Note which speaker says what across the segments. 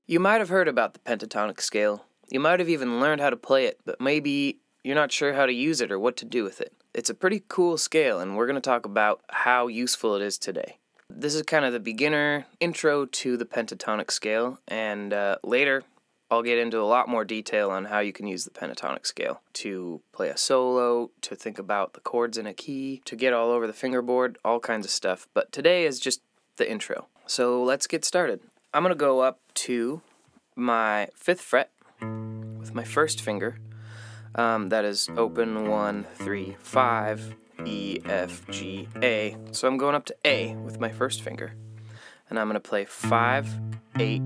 Speaker 1: You might have heard about the pentatonic scale. You might have even learned how to play it, but maybe you're not sure how to use it or what to do with it. It's a pretty cool scale, and we're going to talk about how useful it is today. This is kind of the beginner intro to the pentatonic scale, and later I'll get into a lot more detail on how you can use the pentatonic scale to play a solo, to think about the chords in a key, to get all over the fingerboard, all kinds of stuff. But today is just the intro. So let's get started. I'm going to go up to my 5th fret with my first finger. That is open 1, 3, 5, E, F, G, A. So I'm going up to A with my first finger. And I'm going to play 5, 8,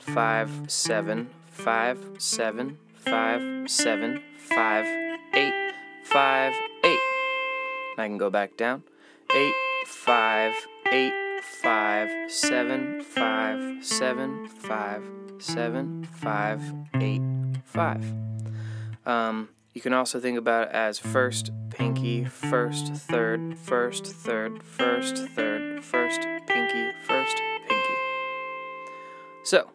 Speaker 1: 5, 7, 5, 7, 5, 7, 5, 8, 5, 8. And I can go back down. 8, 5, 8, 5, 7, 5, 7, 5, 7, 5, 8, 5. You can also think about it as first, pinky, first, third, first, third, first, third, first, pinky, first, pinky. So,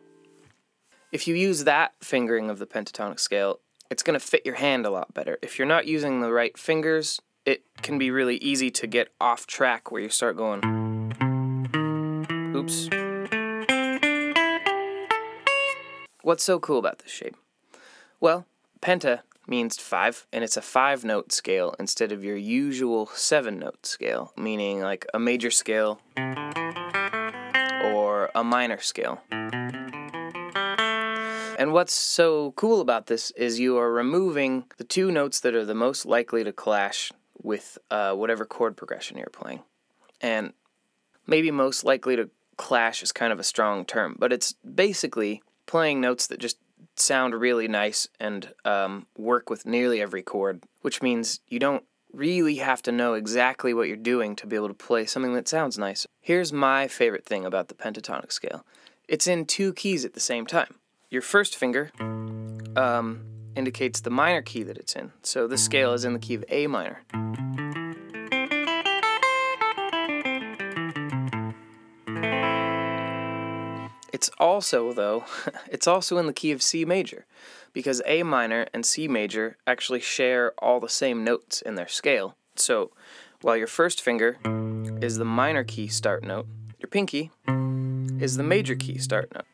Speaker 1: if you use that fingering of the pentatonic scale, it's going to fit your hand a lot better. If you're not using the right fingers, it can be really easy to get off track where you start going, oops. What's so cool about this shape? Well, penta means 5, and it's a 5-note scale instead of your usual 7-note scale, meaning like a major scale or a minor scale. And what's so cool about this is you are removing the 2 notes that are the most likely to clash with whatever chord progression you're playing. And maybe most likely to clash is kind of a strong term, but it's basically playing notes that just sound really nice and work with nearly every chord, which means you don't really have to know exactly what you're doing to be able to play something that sounds nice. Here's my favorite thing about the pentatonic scale. It's in 2 keys at the same time. Your first finger indicates the minor key that it's in. So this scale is in the key of A minor. It's also, though, it's also in the key of C major, because A minor and C major actually share all the same notes in their scale. So while your first finger is the minor key start note, your pinky is the major key start note.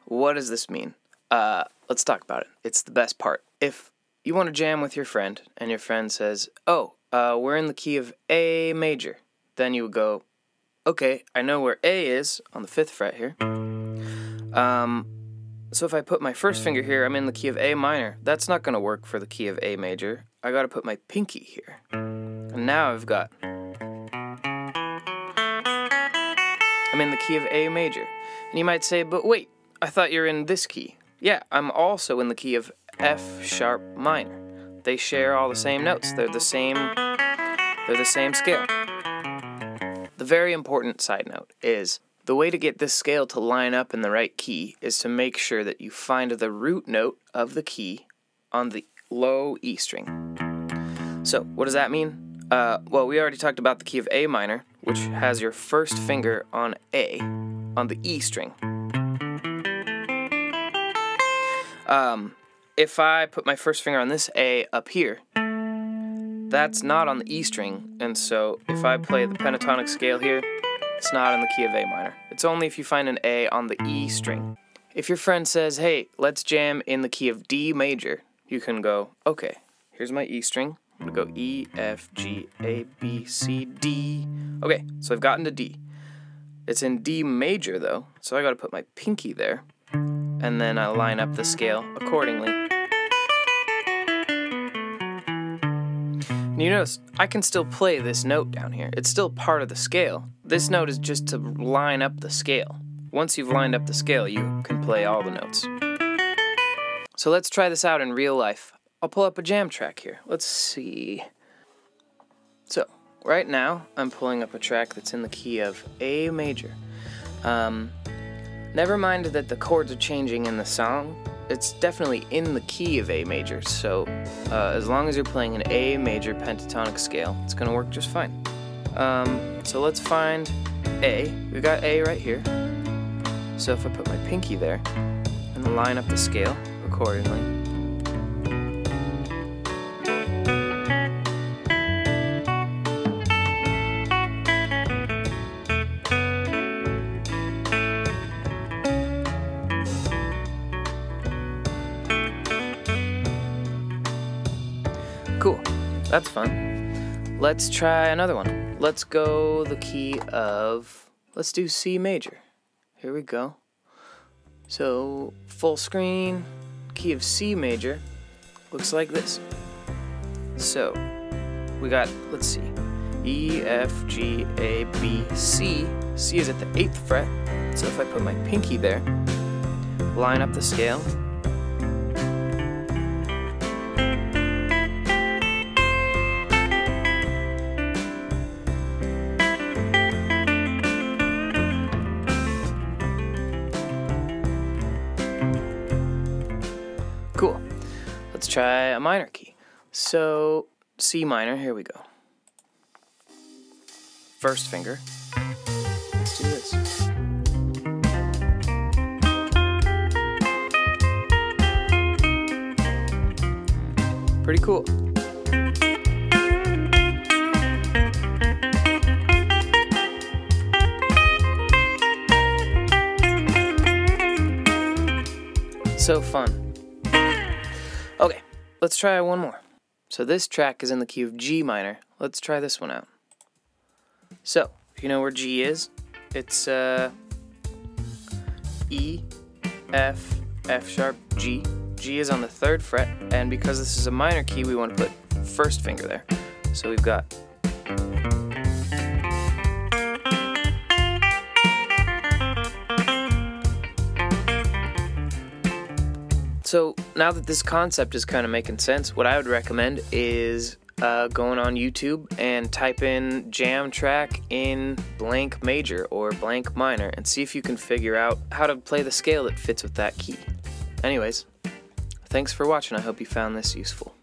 Speaker 1: What does this mean? Let's talk about it. It's the best part. If you want to jam with your friend, and your friend says, oh, we're in the key of A major, then you would go, okay, I know where A is on the 5th fret here. So if I put my first finger here, I'm in the key of A minor. That's not going to work for the key of A major. I got to put my pinky here. And now I'm in the key of A major. And you might say, but wait, I thought you're in this key. Yeah, I'm also in the key of F sharp minor. They share all the same notes. They're the same scale. The very important side note is the way to get this scale to line up in the right key is to make sure that you find the root note of the key on the low E string. So, what does that mean? Well, we already talked about the key of A minor, which has your first finger on A, on the E string. If I put my first finger on this A up here, that's not on the E string, and so if I play the pentatonic scale here, it's not in the key of A minor. It's only if you find an A on the E string. If your friend says, hey, let's jam in the key of D major, you can go, okay, here's my E string. I'm going to go E, F, G, A, B, C, D. Okay, so I've gotten to D. It's in D major, though, so I got to put my pinky there, and then I line up the scale accordingly. And you notice, I can still play this note down here. It's still part of the scale. This note is just to line up the scale. Once you've lined up the scale, you can play all the notes. So let's try this out in real life. I'll pull up a jam track here. Let's see. So, right now, I'm pulling up a track that's in the key of A major. Never mind that the chords are changing in the song. It's definitely in the key of A major, so as long as you're playing an A major pentatonic scale, it's going to work just fine. So let's find A. We got A right here. So if I put my pinky there and line up the scale accordingly. Cool, that's fun. Let's try another one. Let's go the key of, let's do C major. Here we go. So full screen, key of C major, looks like this. So we got, let's see, E, F, G, A, B, C. C is at the 8th fret. So if I put my pinky there, line up the scale, cool. Let's try a minor key. So C minor, here we go. First finger. Let's do this. Pretty cool. So fun. Okay, let's try one more. So this track is in the key of G minor. Let's try this one out. So, if you know where G is, it's E, F, F sharp, G. G is on the 3rd fret, and because this is a minor key, we want to put first finger there. So we've got So now that this concept is kind of making sense, what I would recommend is going on YouTube and type in jam track in blank major or blank minor and see if you can figure out how to play the scale that fits with that key. Anyways, thanks for watching. I hope you found this useful.